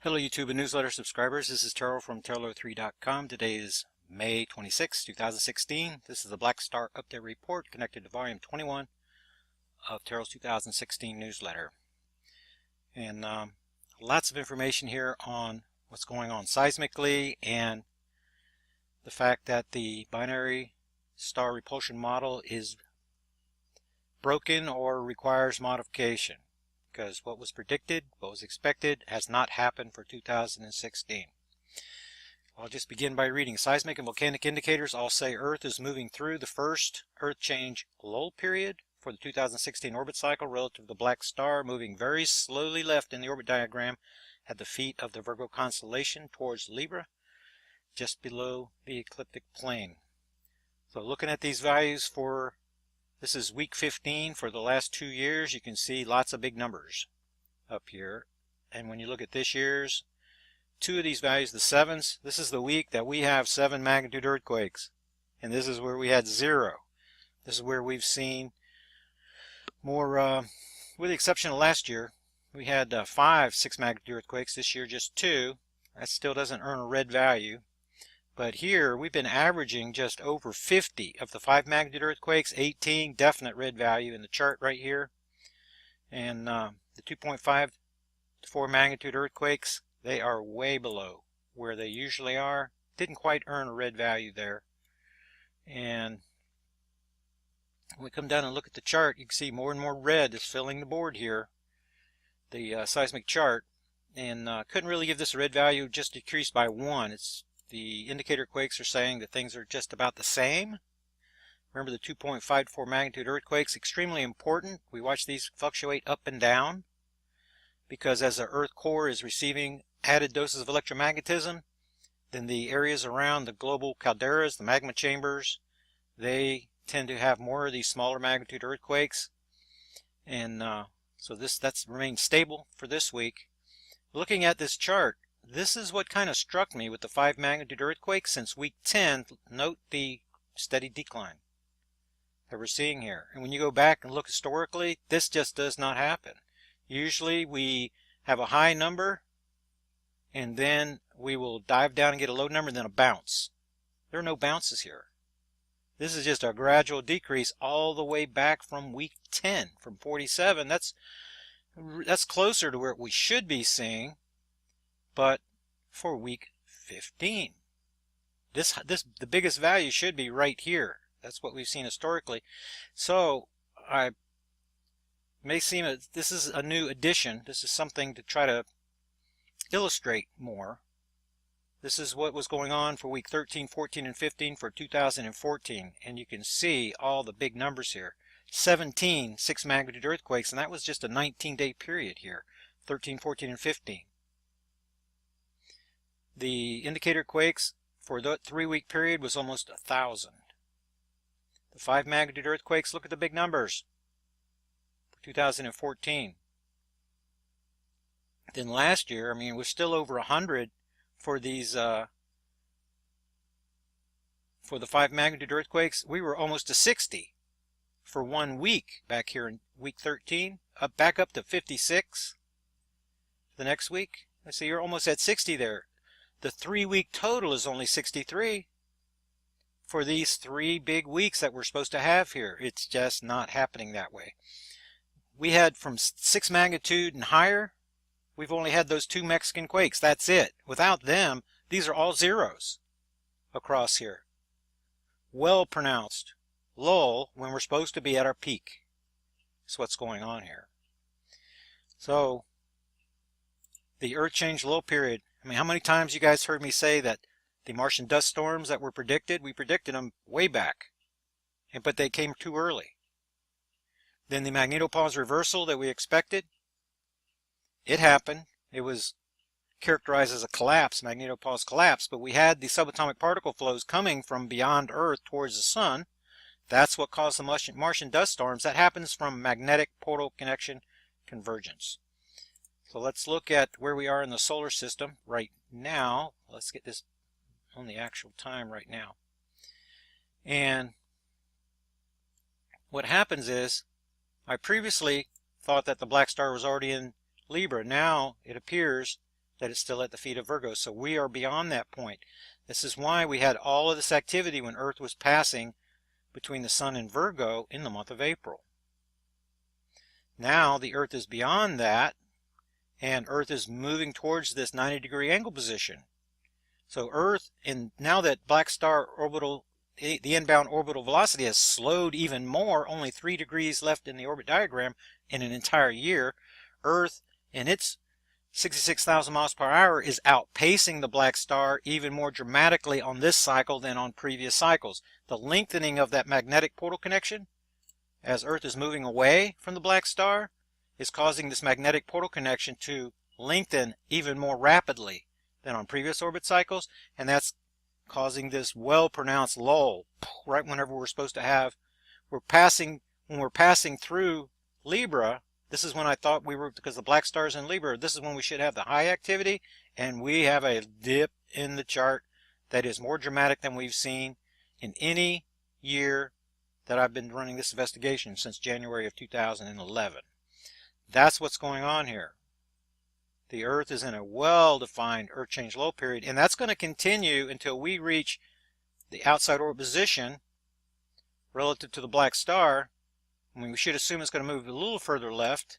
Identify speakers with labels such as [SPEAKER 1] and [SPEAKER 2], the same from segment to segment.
[SPEAKER 1] Hello YouTube and newsletter subscribers, this is Terrell from Terrell3.com. Today is May 26, 2016. This is the Black Star Update Report connected to Volume 21 of Terrell's 2016 newsletter. And lots of information here on what's going on seismically and the fact that the binary star repulsion model is broken or requires modification. Because what was predicted, what was expected, has not happened for 2016. I'll just begin by reading. Seismic and volcanic indicators all say Earth is moving through the first Earth change lull period for the 2016 orbit cycle relative to the Black Star, moving very slowly left in the orbit diagram at the feet of the Virgo constellation towards Libra, just below the ecliptic plane. So looking at these values for this is week 15 for the last 2 years. You can see lots of big numbers up here. And when you look at this year's, two of these values, the sevens, this is the week that we have 7 magnitude earthquakes. And this is where we had 0. This is where we've seen more, with the exception of last year, we had 5 6 magnitude earthquakes. This year just 2. That still doesn't earn a red value. But here, we've been averaging just over 50 of the 5 magnitude earthquakes, 18 definite red value in the chart right here. And the 2.5 to 4 magnitude earthquakes, they are way below where they usually are. Didn't quite earn a red value there. And when we come down and look at the chart, you can see more and more red is filling the board here, the seismic chart. And couldn't really give this a red value, just decreased by 1. The indicator quakes are saying that things are just about the same. Remember the 2.5 to 4 magnitude earthquakes, extremely important. We watch these fluctuate up and down because as the Earth core is receiving added doses of electromagnetism, then the areas around the global calderas, the magma chambers, they tend to have more of these smaller magnitude earthquakes. And so that's remained stable for this week. Looking at this chart, this is what kind of struck me with the 5 magnitude earthquakes since week 10. Note the steady decline that we're seeing here. And when you go back and look historically, this just does not happen. Usually we have a high number and then we will dive down and get a low number and then a bounce. There are no bounces here. This is just a gradual decrease all the way back from week 10, from 47. That's closer to where we should be seeing. But for week 15, the biggest value should be right here. That's what we've seen historically. So I may seem this is a new addition. This is something to try to illustrate more. This is what was going on for week 13, 14, and 15 for 2014. And you can see all the big numbers here. 17 6 magnitude earthquakes, and that was just a 19-day period here. 13, 14, and 15. The indicator quakes for the 3-week period was almost 1,000. The 5 magnitude earthquakes, look at the big numbers for 2014. Then last year, I mean, we're still over 100 for these, for the 5 magnitude earthquakes. We were almost to 60 for 1 week back here in week 13, back up to 56 the next week. Let's see, you're almost at 60 there. The 3-week total is only 63 for these 3 big weeks that we're supposed to have here. It's just not happening that way. We had from 6 magnitude and higher, we've only had those 2 Mexican quakes. That's it. Without them, these are all zeros across here. Well pronounced lull when we're supposed to be at our peak. That's what's going on here. So the Earth change lull period. I mean, how many times you guys heard me say that the Martian dust storms that were predicted, we predicted them way back, but they came too early. Then the magnetopause reversal that we expected, it happened. It was characterized as a collapse, magnetopause collapse, but we had the subatomic particle flows coming from beyond Earth towards the sun. That's what caused the Martian dust storms. That happens from magnetic portal connection convergence. So let's look at where we are in the solar system right now. Let's get this on the actual time right now. And what happens is, I previously thought that the black star was already in Libra. Now it appears that it's still at the feet of Virgo. So we are beyond that point. This is why we had all of this activity when Earth was passing between the Sun and Virgo in the month of April. Now the Earth is beyond that, and Earth is moving towards this 90-degree angle position. So Earth, and now that black star orbital, the inbound orbital velocity has slowed even more, only 3 degrees left in the orbit diagram in an entire year, Earth in its 66,000 miles per hour is outpacing the black star even more dramatically on this cycle than on previous cycles. The lengthening of that magnetic portal connection as Earth is moving away from the black star is causing this magnetic portal connection to lengthen even more rapidly than on previous orbit cycles, and that's causing this well-pronounced lull right whenever we're supposed to have, when we're passing through Libra. This is when I thought we were, because the black star's in Libra, this is when we should have the high activity, and we have a dip in the chart that is more dramatic than we've seen in any year that I've been running this investigation since January of 2011. That's what's going on here. The Earth is in a well-defined Earth change low period, and that's going to continue until we reach the outside orbit position relative to the black star. I mean, we should assume it's going to move a little further left.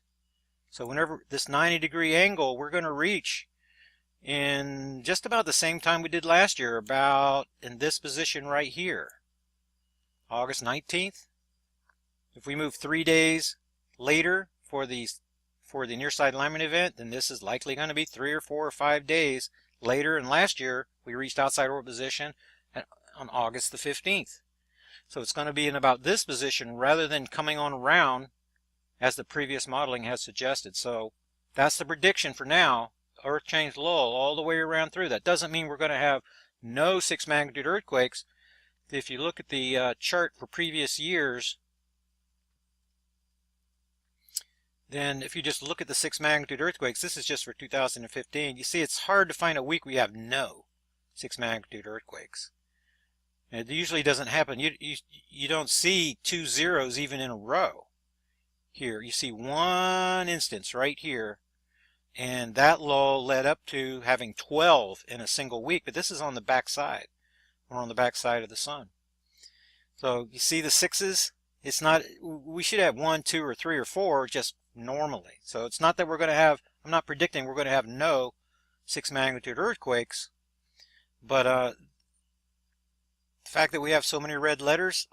[SPEAKER 1] So whenever this 90-degree angle, we're going to reach in just about the same time we did last year, about in this position right here, August 19th. If we move 3 days later for the near side alignment event, then this is likely going to be 3 or 4 or 5 days later. And last year we reached outside orbit position on August the 15th. So it's going to be in about this position rather than coming on around as the previous modeling has suggested. So that's the prediction for now. Earth change lull all the way around through. That doesn't mean we're going to have no 6 magnitude earthquakes. If you look at the chart for previous years, then if you just look at the 6 magnitude earthquakes, this is just for 2015, you see it's hard to find a week we have no 6 magnitude earthquakes. It usually doesn't happen. You don't see 2 zeros even in a row. Here you see one instance right here, and that lull led up to having 12 in a single week, but this is on the back side. We're on the back side of the sun. So you see the 6s, it's not, we should have 1, 2, or 3 or 4 just normally. So it's not that we're going to have, I'm not predicting we're going to have no 6 magnitude earthquakes, but the fact that we have so many red letters,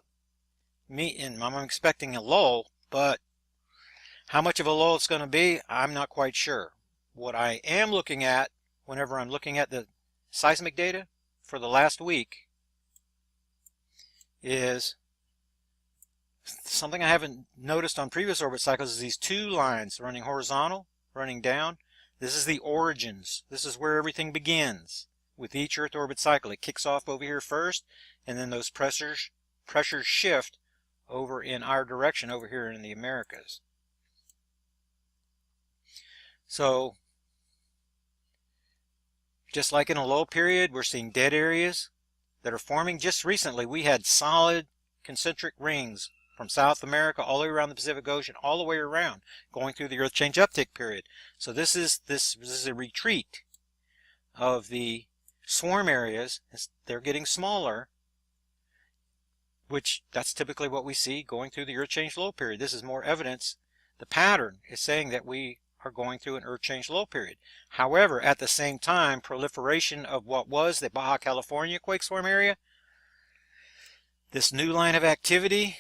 [SPEAKER 1] and I'm expecting a lull, but how much of a lull it's going to be, I'm not quite sure. What I am looking at whenever I'm looking at the seismic data for the last week is something I haven't noticed on previous orbit cycles, is these 2 lines running horizontal, running down. This is the origins. This is where everything begins with each Earth orbit cycle. It kicks off over here first, and then those pressures shift over in our direction over here in the Americas. So just like in a low period, we're seeing dead areas that are forming. Just recently we had solid concentric rings from South America all the way around the Pacific Ocean, all the way around, going through the Earth change uptick period. So this is a retreat of the swarm areas. They're getting smaller, which that's typically what we see going through the Earth change low period. This is more evidence. The pattern is saying that we are going through an Earth change low period. However, at the same time, proliferation of what was the Baja California quake swarm area, this new line of activity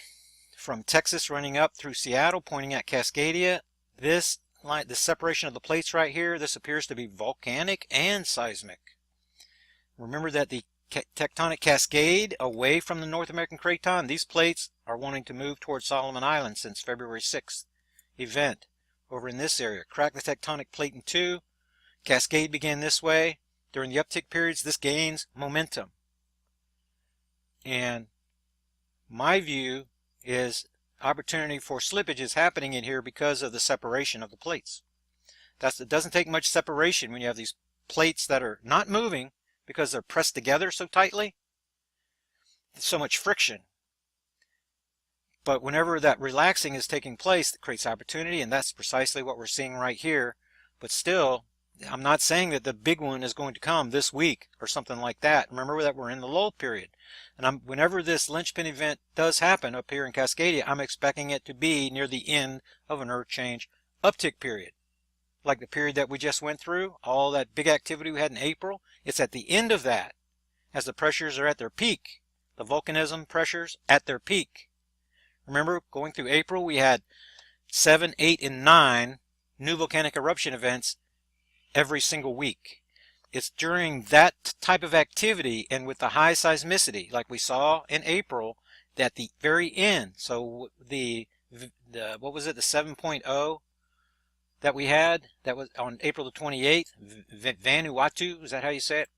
[SPEAKER 1] from Texas running up through Seattle pointing at Cascadia, this line, the separation of the plates right here, this appears to be volcanic and seismic. Remember that the tectonic cascade away from the North American craton, these plates are wanting to move towards Solomon Island since February 6th event over in this area. Crack the tectonic plate in 2. Cascade began this way. During the uptick periods, this gains momentum. And my view is opportunity for slippage is happening in here because of the separation of the plates. It doesn't take much separation when you have these plates that are not moving because they're pressed together so tightly. There's so much friction. But whenever that relaxing is taking place, it creates opportunity, and that's precisely what we're seeing right here. But still, I'm not saying that the big one is going to come this week or something like that. Remember that we're in the lull period. And whenever this linchpin event does happen up here in Cascadia, I'm expecting it to be near the end of an earth change uptick period. Like the period that we just went through, all that big activity we had in April, it's at the end of that, as the pressures are at their peak, the volcanism pressures at their peak. Remember, going through April, we had 7, 8, and 9 new volcanic eruption events every single week. It's during that type of activity and with the high seismicity, like we saw in April, that the very end, so the what was it, the 7.0 that we had, that was on April the 28th, Vanuatu, is that how you say it?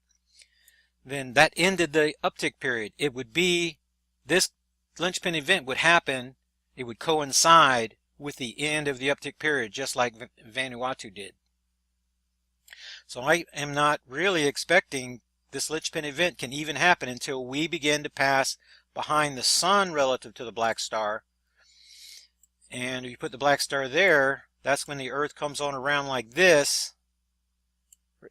[SPEAKER 1] Then that ended the uptick period. It would be, this linchpin event would happen, it would coincide with the end of the uptick period, just like Vanuatu did. So I am not really expecting this linchpin event can even happen until we begin to pass behind the sun relative to the black star. And if you put the black star there, that's when the Earth comes on around like this.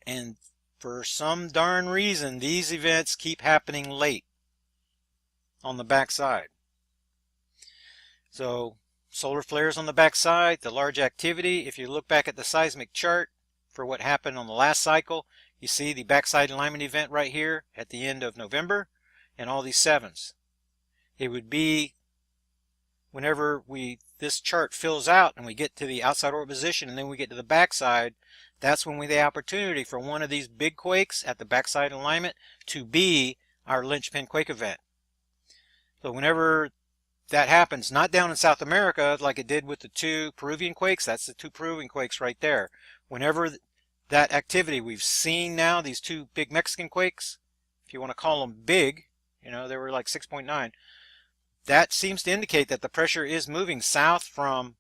[SPEAKER 1] And for some darn reason, these events keep happening late on the backside. So solar flares on the backside, the large activity. If you look back at the seismic chart for what happened on the last cycle, you see the backside alignment event right here at the end of November and all these sevens. It would be whenever this chart fills out and we get to the outside orbit position and then we get to the backside, that's when we have the opportunity for one of these big quakes at the backside alignment to be our linchpin quake event. So whenever that happens, not down in South America like it did with the 2 Peruvian quakes, that's the 2 Peruvian quakes right there. Whenever that activity we've seen now, these 2 big Mexican quakes, if you want to call them big, you know, they were like 6.9, that seems to indicate that the pressure is moving south from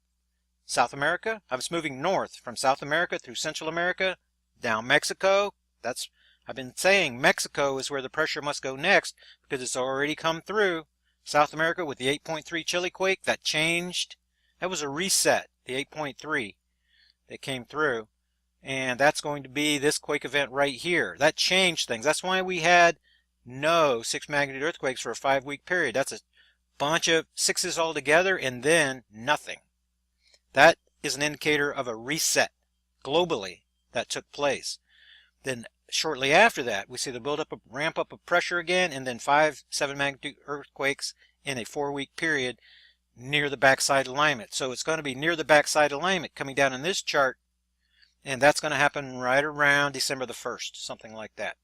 [SPEAKER 1] South America. It's moving north from South America through Central America, down Mexico. I've been saying Mexico is where the pressure must go next because it's already come through South America with the 8.3 Chile quake. That changed. That was a reset, the 8.3 that came through. And that's going to be this quake event right here. That changed things. That's why we had no 6 magnitude earthquakes for a 5-week period. That's a bunch of 6s all together and then nothing. That is an indicator of a reset globally that took place. Then shortly after that, we see the buildup, ramp up of pressure again, and then 5 7 magnitude earthquakes in a 4-week period near the backside alignment. So it's going to be near the backside alignment coming down in this chart, and that's going to happen right around December the 1st, something like that.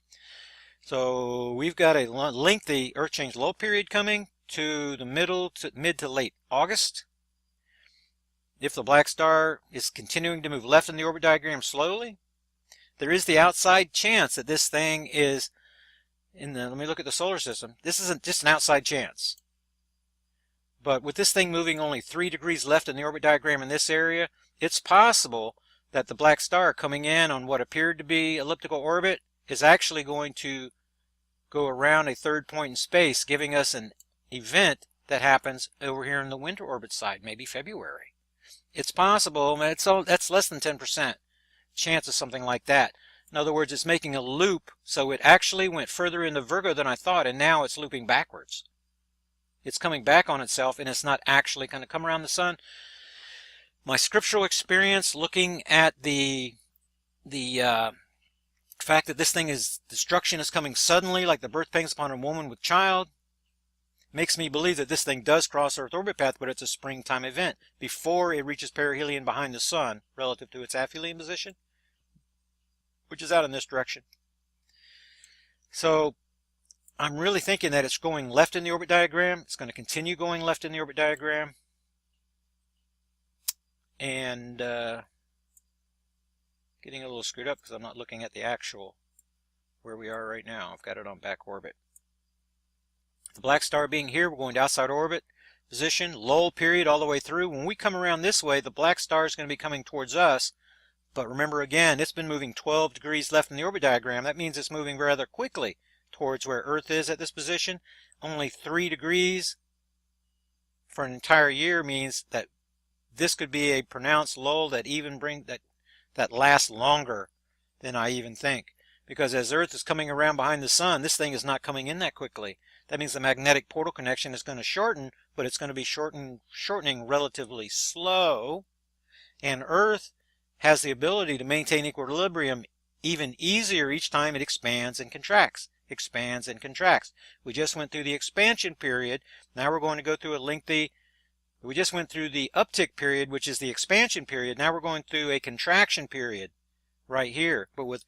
[SPEAKER 1] So we've got a lengthy earth change low period coming to the mid to late August. If the black star is continuing to move left in the orbit diagram slowly, there is the outside chance that this thing is let me look at the solar system. This isn't just an outside chance. But with this thing moving only 3 degrees left in the orbit diagram in this area, it's possible that the black star coming in on what appeared to be elliptical orbit is actually going to go around a 3rd point in space, giving us an event that happens over here in the winter orbit side, maybe February. It's possible, that's less than 10% chance of something like that. In other words, it's making a loop, so it actually went further into Virgo than I thought, and now it's looping backwards. It's coming back on itself, and it's not actually going to come around the sun. My scriptural experience looking at the fact that this thing destruction is coming suddenly, like the birth pangs upon a woman with child, makes me believe that this thing does cross Earth orbit path, but it's a springtime event before it reaches perihelion behind the sun relative to its aphelion position, which is out in this direction. So I'm really thinking that it's going left in the orbit diagram. It's going to continue going left in the orbit diagram. And getting a little screwed up because I'm not looking at the actual where we are right now. I've got it on back orbit. The black star being here, we're going to outside orbit position, lull period all the way through. When we come around this way, the black star is going to be coming towards us. But remember again, it's been moving 12 degrees left in the orbit diagram. That means it's moving rather quickly towards where Earth is at this position. Only 3 degrees for an entire year means that this could be a pronounced lull that even that lasts longer than I even think. Because as Earth is coming around behind the sun, this thing is not coming in that quickly. That means the magnetic portal connection is going to shorten, but it's going to be shortening relatively slow. And Earth has the ability to maintain equilibrium even easier each time it expands and contracts. Expands and contracts. We just went through the expansion period. Now we're going to go through a lengthy... We just went through the uptick period, which is the expansion period. Now we're going through a contraction period right here. But with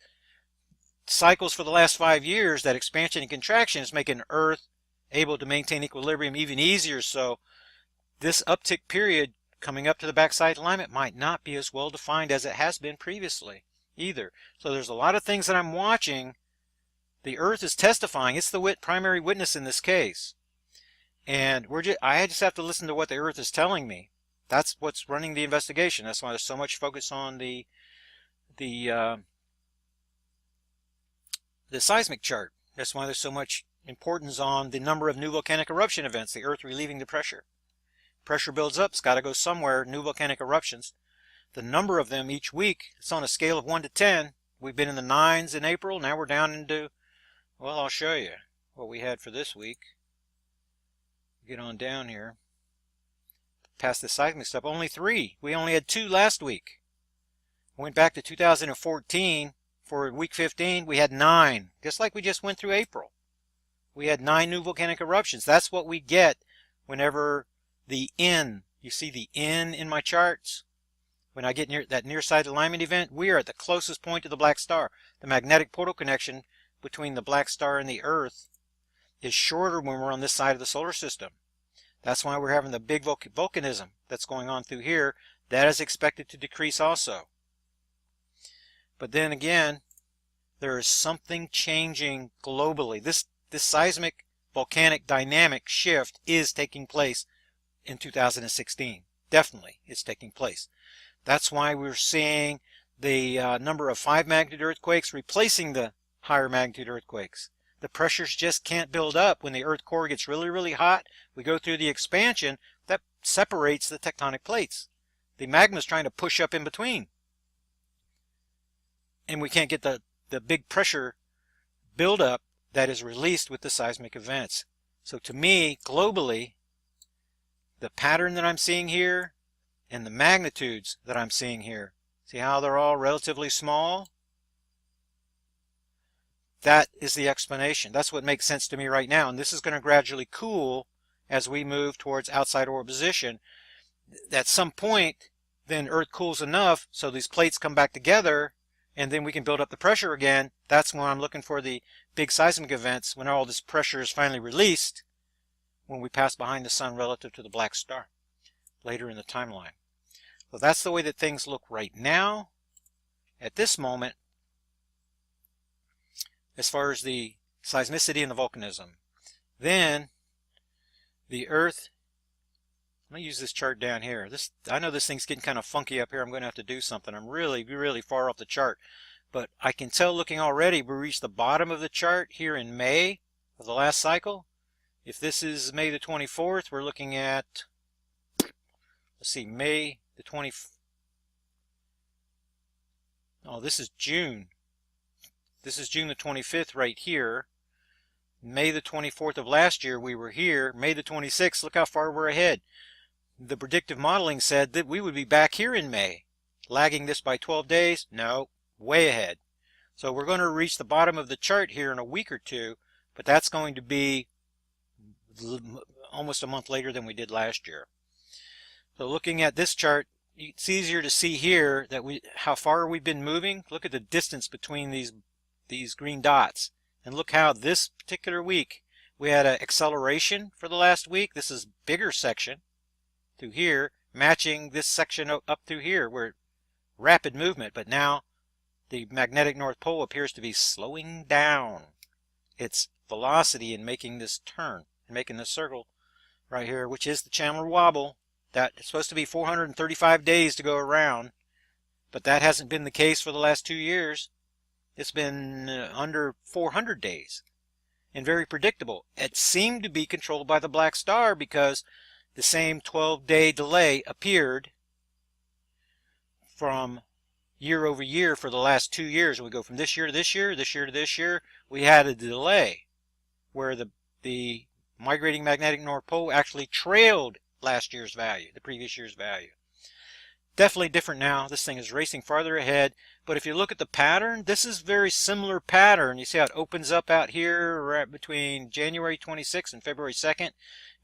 [SPEAKER 1] cycles for the last 5 years, that expansion and contraction is making Earth able to maintain equilibrium even easier. So this uptick period coming up to the backside alignment might not be as well defined as it has been previously either. So there's a lot of things that I'm watching. The Earth is testifying. It's the primary witness in this case. And I just have to listen to what the Earth is telling me. That's what's running the investigation. That's why there's so much focus on the seismic chart. That's why there's so much importance on the number of new volcanic eruption events, the Earth relieving the pressure. Pressure builds up, it's got to go somewhere, new volcanic eruptions. The number of them each week, it's on a scale of 1 to 10. We've been in the 9s in April, now we're down into, well, I'll show you what we had for this week. Get on down here. Past the seismic stuff, only 3. We only had 2 last week. Went back to 2014 for week 15, we had 9, just like we just went through April. We had 9 new volcanic eruptions. That's what we get whenever the N, you see the N in my charts? When I get near that near side alignment event, we are at the closest point to the black star. The magnetic portal connection between the black star and the Earth is shorter when we're on this side of the solar system. That's why we're having the big volcanism that's going on through here. That is expected to decrease also. But then again, there is something changing globally. This seismic volcanic dynamic shift is taking place in 2016. Definitely it's taking place. That's why we're seeing the number of 5 magnitude earthquakes replacing the higher magnitude earthquakes. The pressures just can't build up. When the Earth core gets really, really hot, we go through the expansion that separates the tectonic plates. The magma is trying to push up in between. And we can't get the big pressure buildup that is released with the seismic events. So to me, globally, the pattern that I'm seeing here and the magnitudes that I'm seeing here, see how they're all relatively small? That is the explanation. That's what makes sense to me right now. And this is going to gradually cool as we move towards outside orbital position. At some point, then Earth cools enough so these plates come back together and then we can build up the pressure again. That's when I'm looking for the big seismic events, when all this pressure is finally released, when we pass behind the sun relative to the black star later in the timeline. So that's the way that things look right now at this moment as far as the seismicity and the volcanism. Then the Earth, let me use this chart down here. I know this thing's getting kind of funky up here. I'm going to have to do something. I'm really, really far off the chart. But I can tell looking already, we reached the bottom of the chart here in May of the last cycle. If this is May the 24th, we're looking at, let's see, May the 20th. Oh, this is June. This is June the 25th right here. May the 24th of last year we were here. May the 26th, look how far we're ahead. The predictive modeling said that we would be back here in May. Lagging this by 12 days? No, way ahead. So we're going to reach the bottom of the chart here in a week or two, but that's going to be almost a month later than we did last year. So looking at this chart, it's easier to see here that how far we've been moving. Look at the distance between these green dots. And look how this particular week we had an acceleration for the last week. This is bigger section through here, matching this section up through here where rapid movement. But now the magnetic North Pole appears to be slowing down its velocity in making this turn and making this circle right here, which is the Chandler wobble. That is supposed to be 435 days to go around, but that hasn't been the case for the last 2 years. It's been under 400 days and very predictable. It seemed to be controlled by the black star because the same 12-day delay appeared from year over year for the last 2 years. We go from this year to this year, this year to this year. We had a delay where the migrating magnetic North Pole actually trailed last year's value, the previous year's value. Definitely different now. This thing is racing farther ahead. But if you look at the pattern, this is very similar pattern. You see how it opens up out here right between January 26th and February 2nd.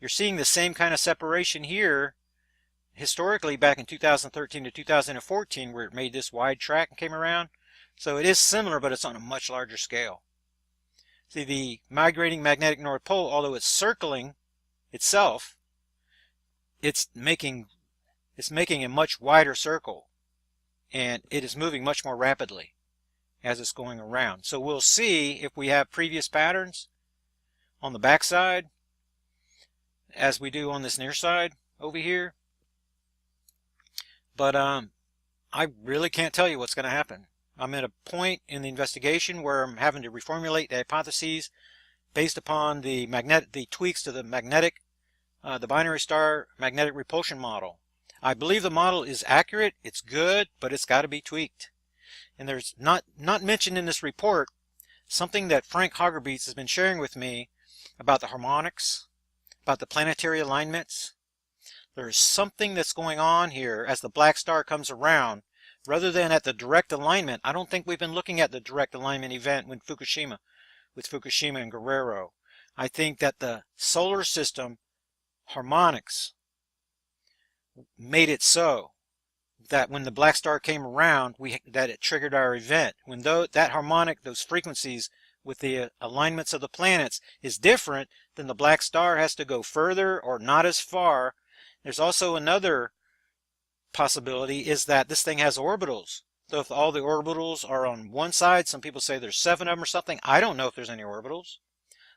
[SPEAKER 1] You're seeing the same kind of separation here historically back in 2013 to 2014 where it made this wide track and came around. So it is similar, but it's on a much larger scale. See, the migrating magnetic North Pole, although it's circling itself, it's making a much wider circle, and it is moving much more rapidly as it's going around. So we'll see if we have previous patterns on the back side as we do on this near side over here. But I really can't tell you what's going to happen. I'm at a point in the investigation where I'm having to reformulate the hypotheses based upon the tweaks to the the binary star magnetic repulsion model. I believe the model is accurate, it's good, but it's got to be tweaked. And there's not mentioned in this report something that Frank Hagerbeets has been sharing with me about the harmonics, about the planetary alignments. There's something that's going on here as the black star comes around. Rather than at the direct alignment, I don't think we've been looking at the direct alignment event with Fukushima and Guerrero. I think that the solar system harmonics made it so that when the black star came around, that it triggered our event. When that harmonic, those frequencies with the alignments of the planets is different, then the black star has to go further or not as far. There's also another possibility is that this thing has orbitals. So if all the orbitals are on one side, some people say there's 7 of them or something. I don't know if there's any orbitals,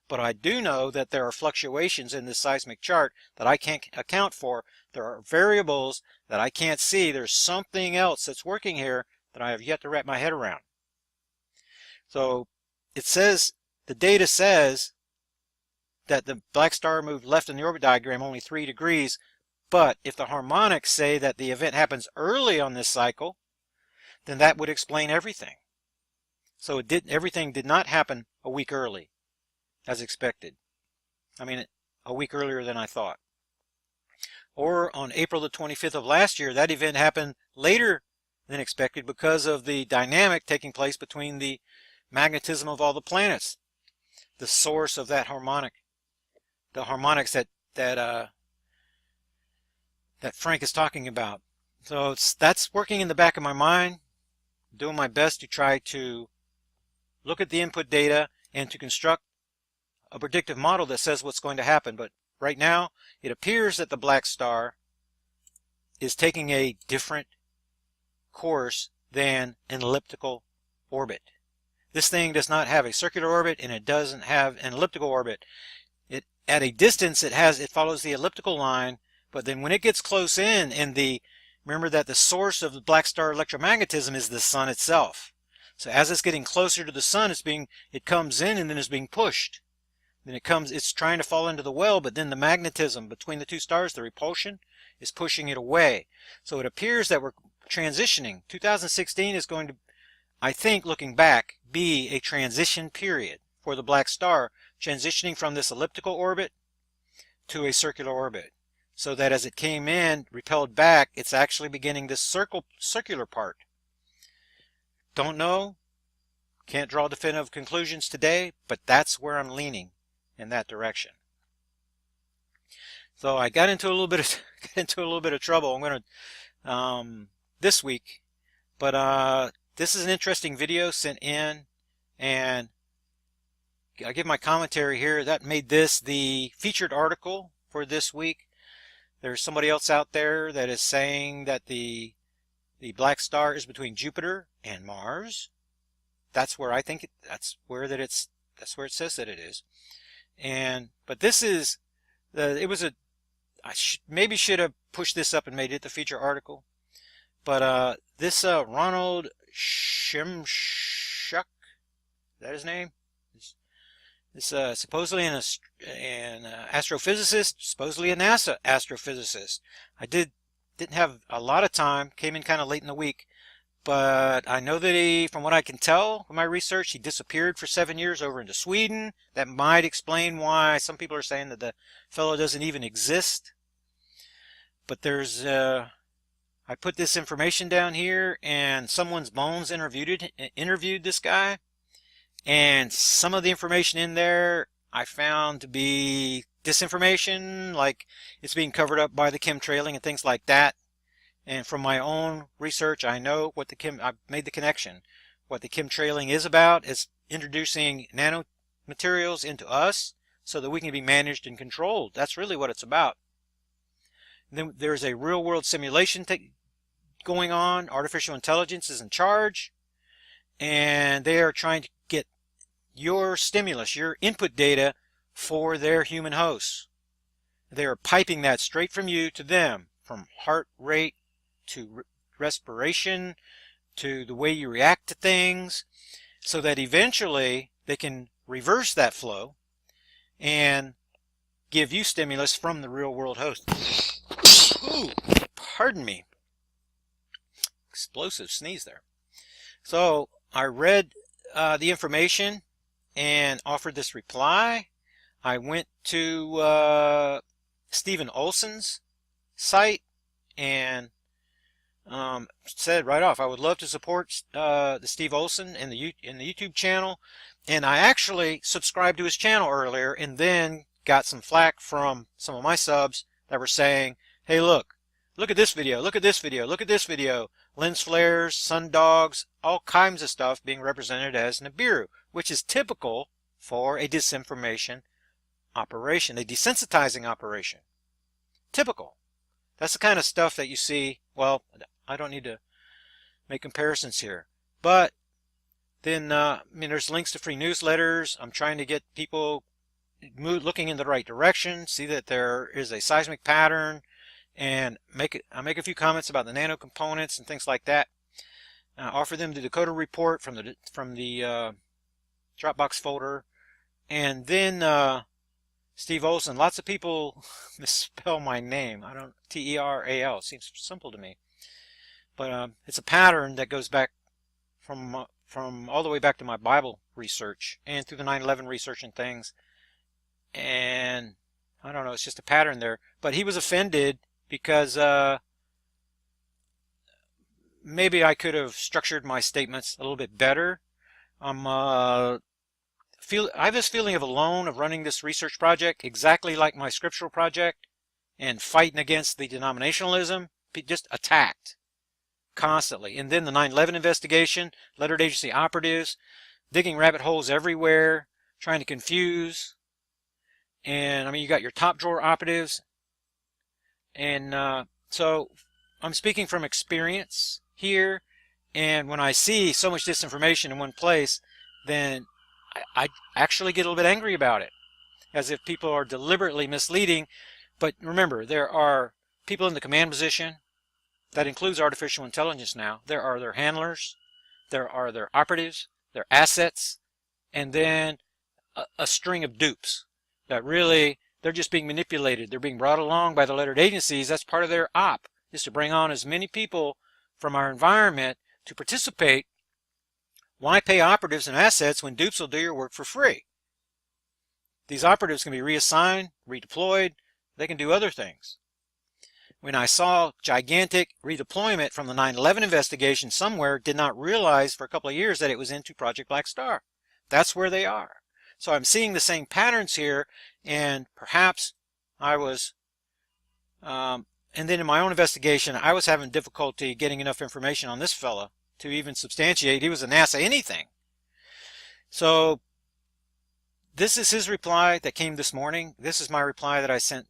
[SPEAKER 1] but I do know that there are fluctuations in this seismic chart that I can't account for. There are variables that I can't see. There's something else that's working here that I have yet to wrap my head around. So it says, the data says that the black star moved left in the orbit diagram only 3 degrees. But if the harmonics say that the event happens early on this cycle, then that would explain everything. So everything did not happen a week early, as expected. I mean, a week earlier than I thought. Or on April the 25th of last year, that event happened later than expected because of the dynamic taking place between the magnetism of all the planets, the source of that harmonic, the harmonics that Frank is talking about. So that's working in the back of my mind, doing my best to try to look at the input data and to construct a predictive model that says what's going to happen. But right now, it appears that the black star is taking a different course than an elliptical orbit. This thing does not have a circular orbit, and it doesn't have an elliptical orbit. At a distance, it follows the elliptical line. But then when it gets close in, remember that the source of the black star electromagnetism is the sun itself. So as it's getting closer to the sun, it comes in and then is being pushed. Then it's trying to fall into the well, but then the magnetism between the two stars, the repulsion, is pushing it away. So it appears that we're transitioning. 2016 is going to, I think, looking back, be a transition period for the black star, transitioning from this elliptical orbit to a circular orbit. So that as it came in, repelled back, it's actually beginning this circular part. Don't know, can't draw definitive conclusions today, but that's where I'm leaning, in that direction. So I got into a little bit of trouble. I'm going to this week, but this is an interesting video sent in, and I give my commentary here. That made this the featured article for this week. There's somebody else out there that is saying that the black star is between Jupiter and Mars. That's where I think that's where it says that it is. But this is I maybe should have pushed this up and made it the feature article. But this Ronald Shimshuk, is that his name? This supposedly an astrophysicist, supposedly a NASA astrophysicist. I didn't have a lot of time, came in kind of late in the week, but I know that he, from what I can tell from my research, he disappeared for 7 years over into Sweden. That might explain why some people are saying that the fellow doesn't even exist. But there's, I put this information down here, and someone's Bones interviewed this guy, and some of the information in there I found to be disinformation, like it's being covered up by the chemtrailing and things like that. And from my own research, I know what I've made the connection. What the chemtrailing is about is introducing nanomaterials into us so that we can be managed and controlled. That's really what it's about. And then there's a real-world simulation going on. Artificial intelligence is in charge, and they are trying to get your stimulus, your input data for their human hosts. They are piping that straight from you to them, from heart rate to respiration to the way you react to things, so that eventually they can reverse that flow and give you stimulus from the real world host. Ooh, pardon me. Explosive sneeze there. So I read the information and offered this reply. I went to Stephen Olson's site and said right off, I would love to support the Steve Olson in the YouTube channel, and I actually subscribed to his channel earlier, and then got some flack from some of my subs that were saying, "Hey, look at this video, look at this video, look at this video." Lens flares, sun dogs, all kinds of stuff being represented as Nibiru, which is typical for a disinformation operation, a desensitizing operation. Typical. That's the kind of stuff that you see. Well, I don't need to make comparisons here, but then I mean, there's links to free newsletters. I'm trying to get people looking in the right direction, see that there is a seismic pattern, and I make a few comments about the nano components and things like that. Offer them the Dakota report from the Dropbox folder, and then Steve Olson. Lots of people misspell my name. I don't T-E-R-A-L. Seems simple to me, but it's a pattern that goes back from all the way back to my Bible research and through the 9/11 research and things. And I don't know. It's just a pattern there. But he was offended because maybe I could have structured my statements a little bit better. I have this feeling of alone of running this research project, exactly like my scriptural project, and fighting against the denominationalism, just attacked constantly. And then the 9/11 investigation, lettered agency operatives, digging rabbit holes everywhere, trying to confuse. And I mean, you got your top drawer operatives. And so I'm speaking from experience here. And when I see so much disinformation in one place, then I actually get a little bit angry about it, as if people are deliberately misleading. But remember, there are people in the command position. That includes artificial intelligence now. There are their handlers, there are their operatives, their assets, and then a string of dupes that really, they're just being manipulated. They're being brought along by the lettered agencies. That's part of their op, is to bring on as many people from our environment to participate. Why pay operatives and assets when dupes will do your work for free? These operatives can be reassigned, redeployed. They can do other things. When I saw gigantic redeployment from the 9/11 investigation somewhere, did not realize for a couple of years that it was into Project Black Star. That's where they are. So I'm seeing the same patterns here, and perhaps I was, and then in my own investigation, I was having difficulty getting enough information on this fella to even substantiate he was a NASA anything. So this is his reply that came this morning. This is my reply that I sent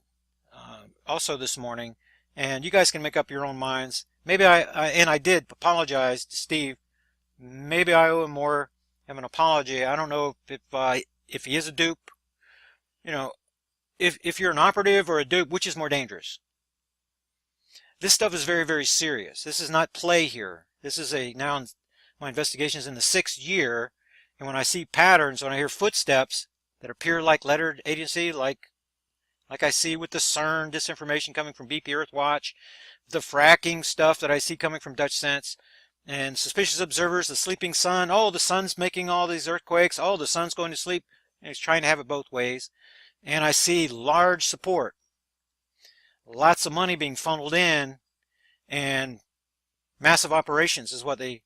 [SPEAKER 1] also this morning. And you guys can make up your own minds. Maybe I did apologize to Steve. Maybe I owe him more of an apology. I don't know if he is a dupe. You know, if you're an operative or a dupe, which is more dangerous? This stuff is very, very serious. This is not play here. This is now my investigation is in the 6th year, and when I see patterns, when I hear footsteps that appear like lettered agency, like I see with the CERN disinformation coming from BP Earthwatch, the fracking stuff that I see coming from Dutch Sense, And suspicious observers, the sleeping sun. Oh, the sun's making all these earthquakes. Oh, the sun's going to sleep. And he's trying to have it both ways. And I see large support. Lots of money being funneled in, and massive operations is what they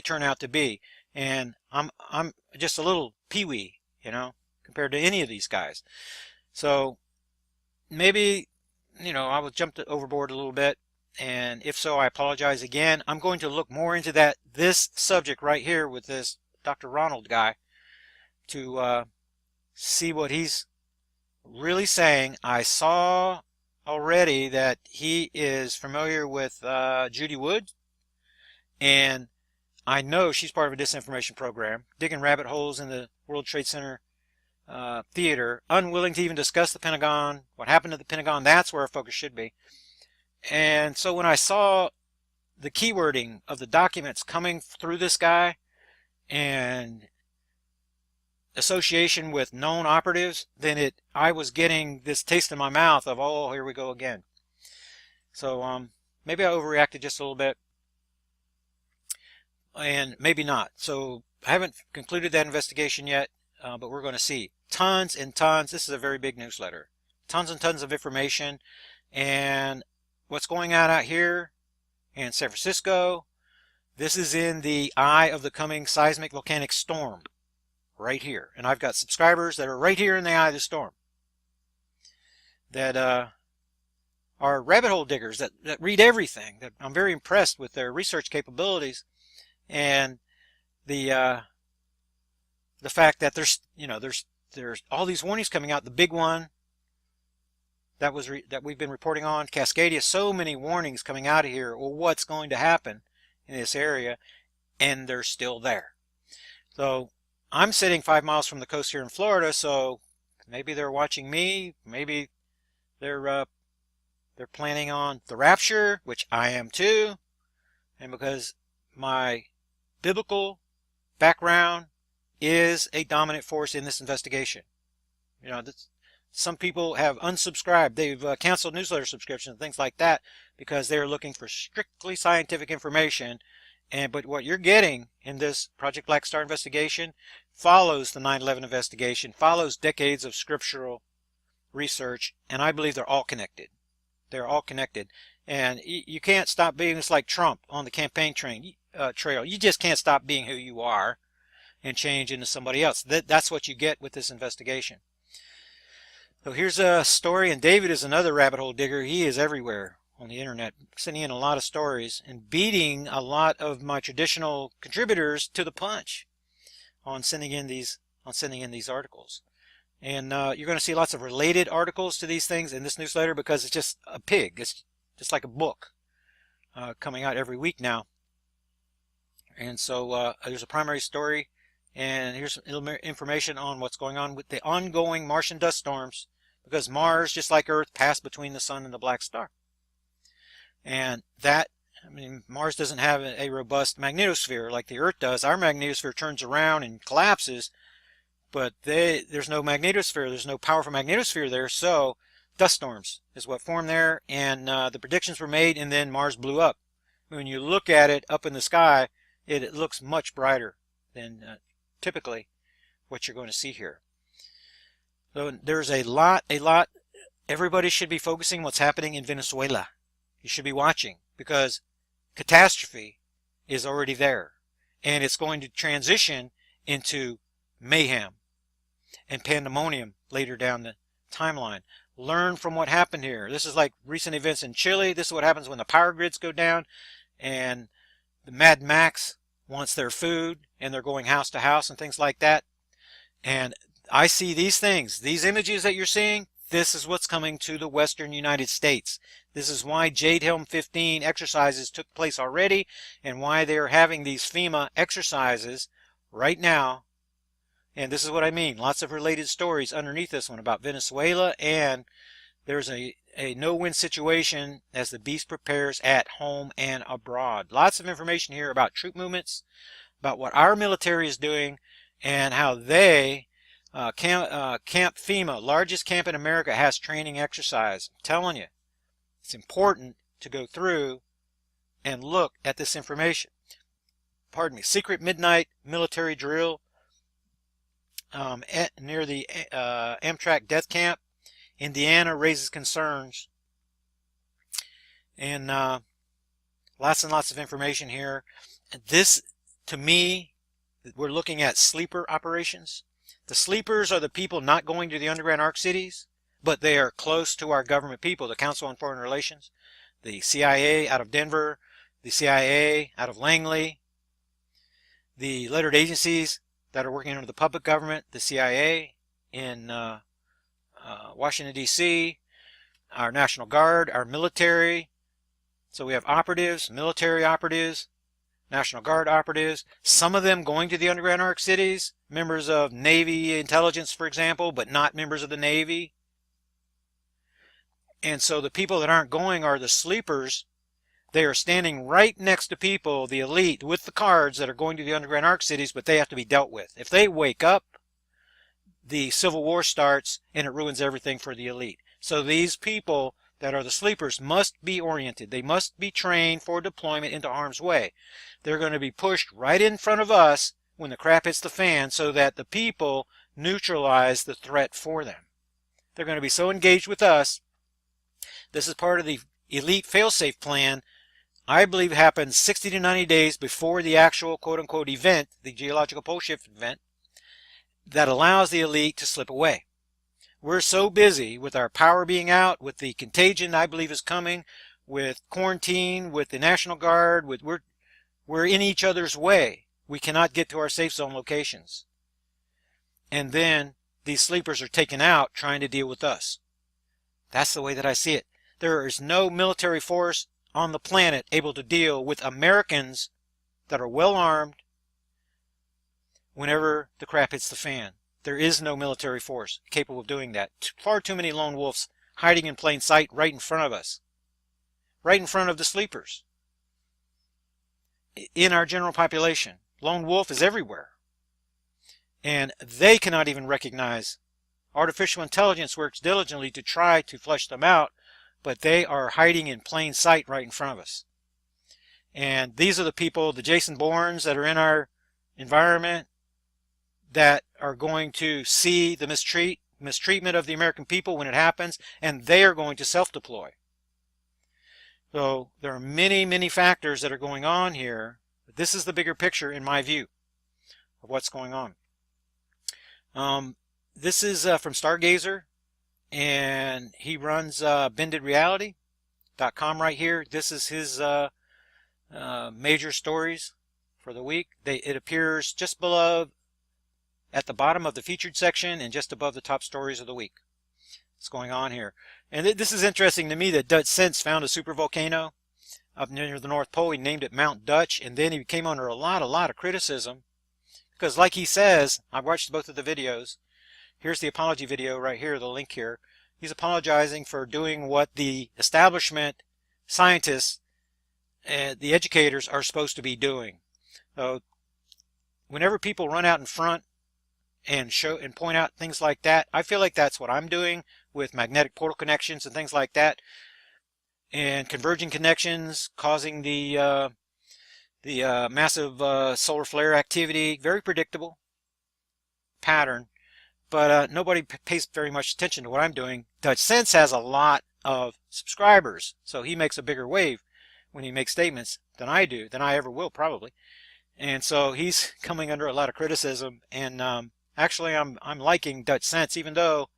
[SPEAKER 1] turn out to be. And I'm just a little peewee, compared to any of these guys. So maybe, I was jumped overboard a little bit, and if so, I apologize again. I'm going to look more into this subject right here with this Dr. Ronald guy to see what he's really saying. I saw already that he is familiar with Judy Wood, and I know she's part of a disinformation program, digging rabbit holes in the World Trade Center theater, unwilling to even discuss the Pentagon, what happened to the Pentagon. That's where our focus should be. And so when I saw the keywording of the documents coming through this guy and association with known operatives, then I was getting this taste in my mouth of, oh, here we go again. So maybe I overreacted just a little bit, and maybe not. So I haven't concluded that investigation yet, but we're going to see. Tons and tons. This is a very big newsletter. Tons and tons of information. And what's going on out here in San Francisco, this is in the eye of the coming seismic volcanic storm right here. And I've got subscribers that are right here in the eye of the storm that are rabbit hole diggers that read everything. That I'm very impressed with their research capabilities, and the fact that there's all these warnings coming out. The big one that we've been reporting on, Cascadia, so many warnings coming out of here. Well, what's going to happen in this area? And they're still there. So I'm sitting 5 miles from the coast here in Florida, so maybe they're watching me. Maybe they're planning on the rapture, which I am too. And because my biblical background is a dominant force in this investigation. Some people have unsubscribed. They've canceled newsletter subscriptions and things like that because they're looking for strictly scientific information. But what you're getting in this Project Black Star investigation follows the 9/11 investigation, follows decades of scriptural research, and I believe they're all connected. They're all connected. And you can't stop being just like Trump on the campaign trail. You just can't stop being who you are and change into somebody else. That's what you get with this investigation. So here's a story, and David is another rabbit hole digger. He is everywhere on the internet, sending in a lot of stories and beating a lot of my traditional contributors to the punch on sending in these articles. And you're going to see lots of related articles to these things in this newsletter because it's just a pig. It's just like a book coming out every week now. And so there's a primary story, and here's a little more information on what's going on with the ongoing Martian dust storms, because Mars, just like Earth, passed between the sun and the black star. And Mars doesn't have a robust magnetosphere like the Earth does. Our magnetosphere turns around and collapses, but there's no magnetosphere. There's no powerful magnetosphere there, so dust storms is what formed there, and the predictions were made, and then Mars blew up. When you look at it up in the sky, it looks much brighter than typically what you're going to see here. So there's a lot. Everybody should be focusing what's happening in Venezuela. You should be watching, because catastrophe is already there, and it's going to transition into mayhem and pandemonium later down the timeline. Learn from what happened here. This is like recent events in Chile. This is what happens when the power grids go down and the Mad Max wants their food and they're going house to house and things like that. And I see these things, these images that you're seeing. This is what's coming to the western United States. This is why Jade Helm 15 exercises took place already, and why they're having these FEMA exercises right now. And this is what I mean. Lots of related stories underneath this one about Venezuela, and there's a no-win situation as the beast prepares at home and abroad. Lots of information here about troop movements, about what our military is doing, and how they, Camp FEMA, largest camp in America, has training exercise. I'm telling you, it's important to go through and look at this information. Pardon me. Secret midnight military drill near the Amtrak death camp. Indiana raises concerns. And lots and lots of information here. This, to me, we're looking at sleeper operations. The sleepers are the people not going to the underground arc cities, but they are close to our government people, the Council on Foreign Relations, the CIA out of Denver, the CIA out of Langley, the lettered agencies that are working under the puppet government, the CIA in Washington, D.C., our National Guard, our military. So we have operatives, military operatives, National Guard operatives, some of them going to the underground arc cities, members of Navy intelligence, for example, but not members of the Navy. And so the people that aren't going are the sleepers. They are standing right next to people, the elite, with the cards that are going to the underground arc cities, but they have to be dealt with. If they wake up, the Civil War starts and it ruins everything for the elite. So these people that are the sleepers must be oriented. They must be trained for deployment into harm's way. They're going to be pushed right in front of us when the crap hits the fan so that the people neutralize the threat for them. They're going to be so engaged with us. This is part of the elite failsafe plan. I believe happens 60 to 90 days before the actual quote-unquote event, the geological pole shift event, that allows the elite to slip away. We're so busy with our power being out, with the contagion I believe is coming, with quarantine, with the National Guard, we're in each other's way. We cannot get to our safe zone locations. And then these sleepers are taken out trying to deal with us. That's the way that I see it. There is no military force on the planet able to deal with Americans that are well armed whenever the crap hits the fan. There is no military force capable of doing that. Far too many lone wolves hiding in plain sight right in front of us. Right in front of the sleepers. In our general population. Lone wolf is everywhere. And they cannot even recognize. Artificial intelligence works diligently to try to flush them out, but they are hiding in plain sight right in front of us. And these are the people, the Jason Bournes that are in our environment, that are going to see the mistreatment of the American people when it happens, and they are going to self-deploy. So there are many, many factors that are going on here. This is the bigger picture in my view of what's going on. This is from Stargazer, and he runs bendedreality.com right here. This is his major stories for the week. It appears just below, at the bottom of the featured section and just above the top stories of the week. What's going on here? And this is interesting to me that Dutch Sense found a supervolcano up near the North Pole. He named it Mount Dutch, and then he came under a lot of criticism. Because like he says, I've watched both of the videos. Here's the apology video right here, the link here. He's apologizing for doing what the establishment scientists and the educators are supposed to be doing. So whenever people run out in front and show and point out things like that, I feel like that's what I'm doing with magnetic portal connections and things like that, and converging connections causing the massive solar flare activity. Very predictable pattern, but nobody pays very much attention to what I'm doing. Dutch Sense has a lot of subscribers, so he makes a bigger wave when he makes statements than I do, than I ever will probably, and so he's coming under a lot of criticism. And actually, I'm liking Dutch Sense, even though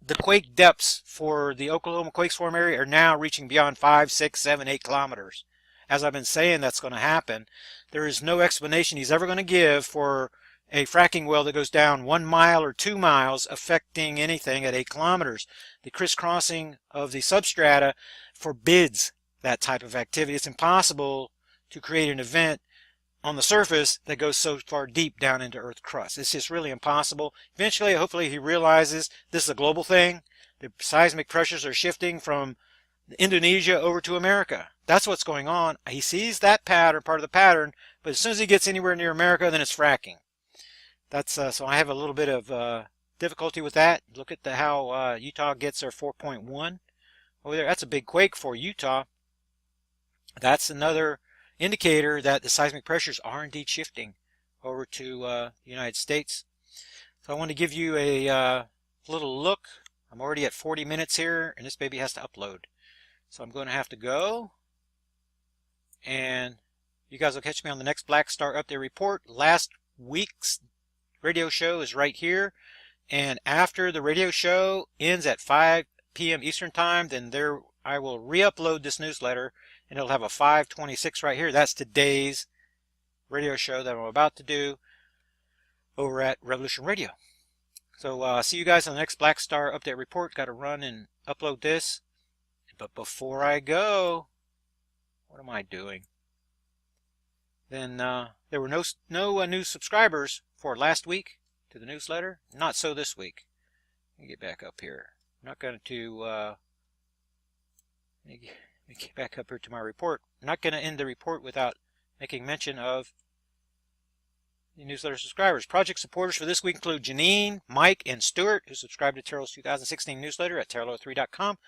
[SPEAKER 1] the quake depths for the Oklahoma quake swarm area are now reaching beyond 5, 6, 7, 8 kilometers. As I've been saying, that's going to happen. There is no explanation he's ever going to give for a fracking well that goes down 1 mile or 2 miles affecting anything at 8 kilometers. The crisscrossing of the substrata forbids that type of activity. It's impossible to create an event on the surface that goes so far deep down into Earth's crust. It's just really impossible. Eventually, hopefully, he realizes this is a global thing. The seismic pressures are shifting from Indonesia over to America. That's what's going on. He sees that pattern, part of the pattern, but as soon as he gets anywhere near America, then it's fracking. That's so I have a little bit of difficulty with that. Look at how Utah gets their 4.1 over there. That's a big quake for Utah. that's another indicator that the seismic pressures are indeed shifting over to the United States. So I want to give you a little look. I'm already at 40 minutes here, and this baby has to upload. So I'm going to have to go, and you guys will catch me on the next Black Star Update report. Last week's radio show is right here, and after the radio show ends at 5 p.m. Eastern Time, then I will re-upload this newsletter, and it'll have a 5:26 right here. That's today's radio show that I'm about to do over at Revolution Radio. So see you guys on the next Black Star Update report. Got to run and upload this. But before I go, what am I doing? Then there were no new subscribers for last week to the newsletter. Not so this week. Let me get back up here. I'm not going to let me get back up here to my report. I'm not going to end the report without making mention of the newsletter subscribers. Project supporters for this week include Janine, Mike, and Stuart, who subscribed to Terrell's 2016 newsletter at Terrell3.com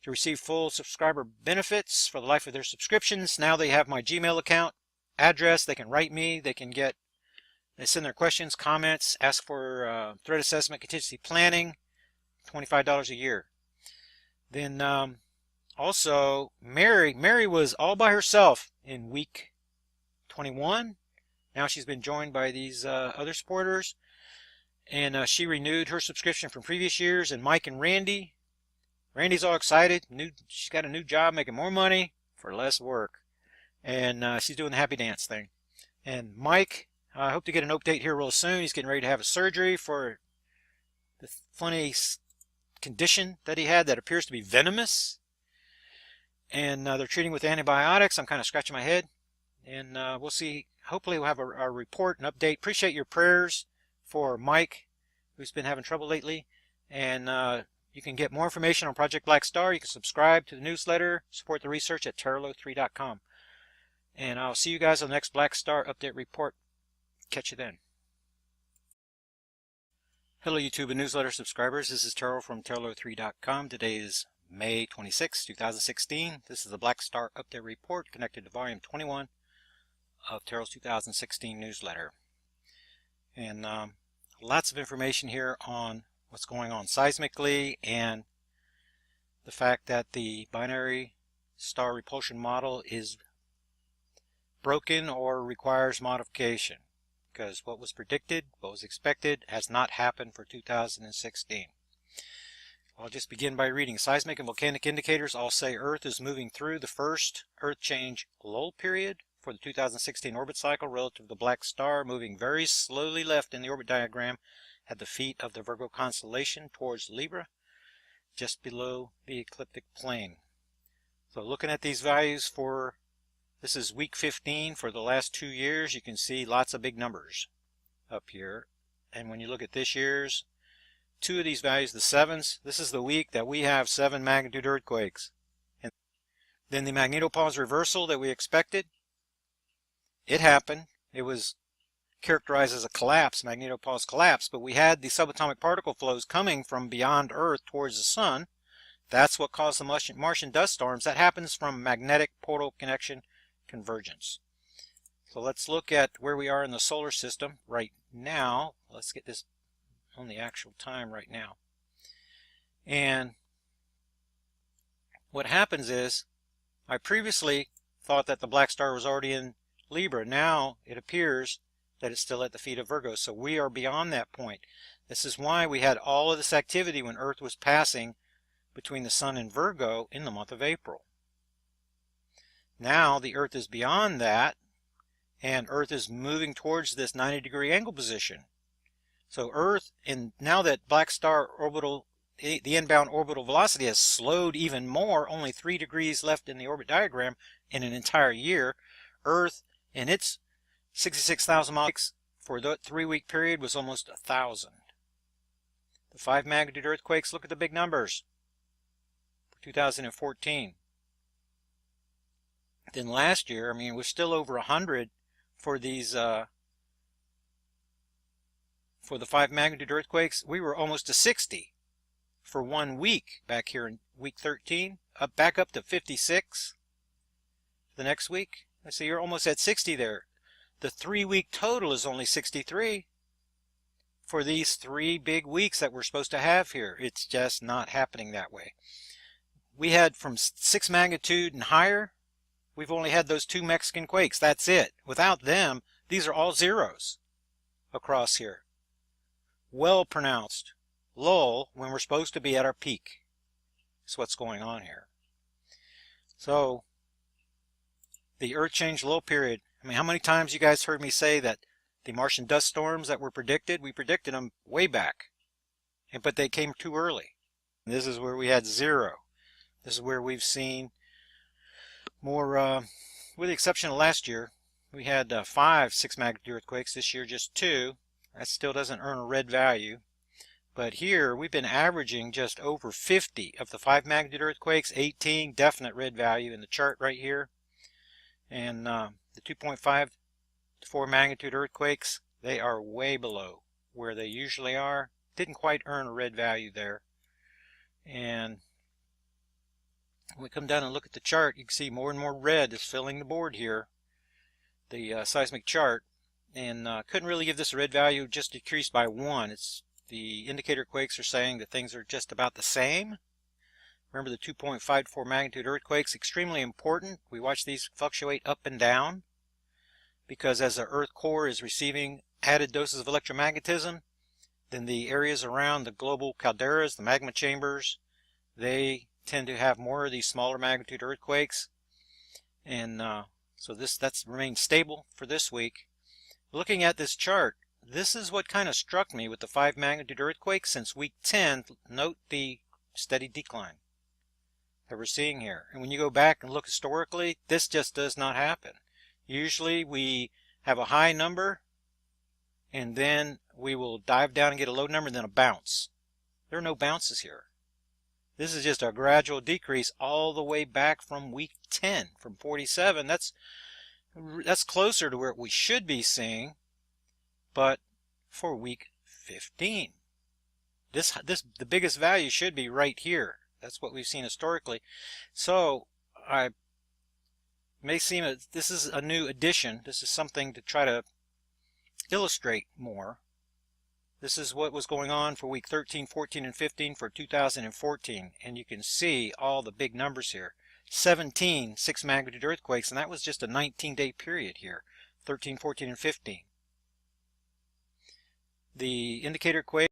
[SPEAKER 1] to receive full subscriber benefits for the life of their subscriptions. Now they have my Gmail account address. They can write me. They send their questions, comments, ask for threat assessment, contingency planning, $25 a year. Then also Mary was all by herself in week 21. Now she's been joined by these other supporters, and she renewed her subscription from previous years. And Mike and Randy's all excited. She's got a new job, making more money for less work, and she's doing the happy dance thing. And Mike, I hope to get an update here real soon. He's getting ready to have a surgery for the funny condition that he had that appears to be venomous, and they're treating with antibiotics. I'm kind of scratching my head, and we'll see. Hopefully we'll have a report, an update. Appreciate your prayers for Mike, who's been having trouble lately. And you can get more information on Project Black Star. You can subscribe to the newsletter, support the research at Terrell3.com. And I'll see you guys on the next Black Star Update report. Catch you then. Hello YouTube and newsletter subscribers. This is Terrell from Terrell3.com. Today is May 26, 2016. This is the Black Star Update report connected to volume 21 of Terrell's 2016 newsletter. And lots of information here on what's going on seismically and the fact that the binary star repulsion model is broken or requires modification, because what was predicted, what was expected, has not happened for 2016. I'll just begin by reading. Seismic and volcanic indicators all say Earth is moving through the first Earth change lull period for the 2016 orbit cycle relative to the Black Star, moving very slowly left in the orbit diagram at the feet of the Virgo constellation towards Libra, just below the ecliptic plane. So looking at these values this is week 15 for the last 2 years, you can see lots of big numbers up here. And when you look at this year's, 2 of these values, the 7s, this is the week that we have 7 magnitude earthquakes. And then the magnetopause reversal that we expected, it happened. It was characterized as a collapse, magnetopause collapse, but we had the subatomic particle flows coming from beyond Earth towards the Sun. That's what caused the Martian dust storms. That happens from magnetic portal connection convergence. So let's look at where we are in the solar system right now. Let's get this on the actual time right now. And what happens is, I previously thought that the Black Star was already in Libra. Now it appears that it's still at the feet of Virgo, so we are beyond that point. This is why we had all of this activity when Earth was passing between the Sun and Virgo in the month of April. Now the Earth is beyond that, and Earth is moving towards this 90-degree angle position. So Earth, and now that Black Star orbital, the inbound orbital velocity has slowed even more, only 3 degrees left in the orbit diagram in an entire year, Earth in its 66,000 miles for the 3-week period was almost 1,000. The 5 magnitude earthquakes, look at the big numbers for 2014. Then last year, I mean, we're still over 100 for these for the 5 magnitude earthquakes. We were almost to 60 for 1 week back here in week 13, back up to 56. the next week. I see you're almost at 60 there. The 3-week total is only 63 for these 3 big weeks that we're supposed to have here. It's just not happening that way. We had from 6 magnitude and higher, we've only had those 2 Mexican quakes. That's it. Without them, these are all zeros across here. Well pronounced lull when we're supposed to be at our peak. That's what's going on here. So the Earth change lull period. I mean, how many times you guys heard me say that the Martian dust storms that were predicted, we predicted them way back, but they came too early. This is where we had 0. This is where we've seen more, with the exception of last year, we had 5 6 magnitude earthquakes. This year just 2. That still doesn't earn a red value. But here we've been averaging just over 50 of the 5 magnitude earthquakes, 18 definite red value in the chart right here. And the 2.5 to 4 magnitude earthquakes, they are way below where they usually are. Didn't quite earn a red value there. And when we come down and look at the chart, you can see more and more red is filling the board here, the seismic chart. And couldn't really give this a red value, just decreased by 1. It's the indicator quakes are saying that things are just about the same. Remember the 2.5 to 4 magnitude earthquakes, extremely important. We watch these fluctuate up and down because as the Earth core is receiving added doses of electromagnetism, then the areas around the global calderas, the magma chambers, they tend to have more of these smaller magnitude earthquakes. And so that's remained stable for this week. Looking at this chart, this is what kind of struck me with the 5 magnitude earthquakes since week 10. Note the steady decline that we're seeing here. And when you go back and look historically, this just does not happen. Usually we have a high number and then we will dive down and get a low number and then a bounce. There are no bounces here. This is just a gradual decrease all the way back from week 10, from 47. That's closer to where we should be seeing, but for week 15. The biggest value should be right here. That's what we've seen historically. So I may seem that this is a new addition. This is something to try to illustrate more. This is what was going on for week 13, 14, and 15 for 2014. And you can see all the big numbers here. 17 6 magnitude earthquakes, and that was just a 19-day period here. 13, 14, and 15. The indicator quake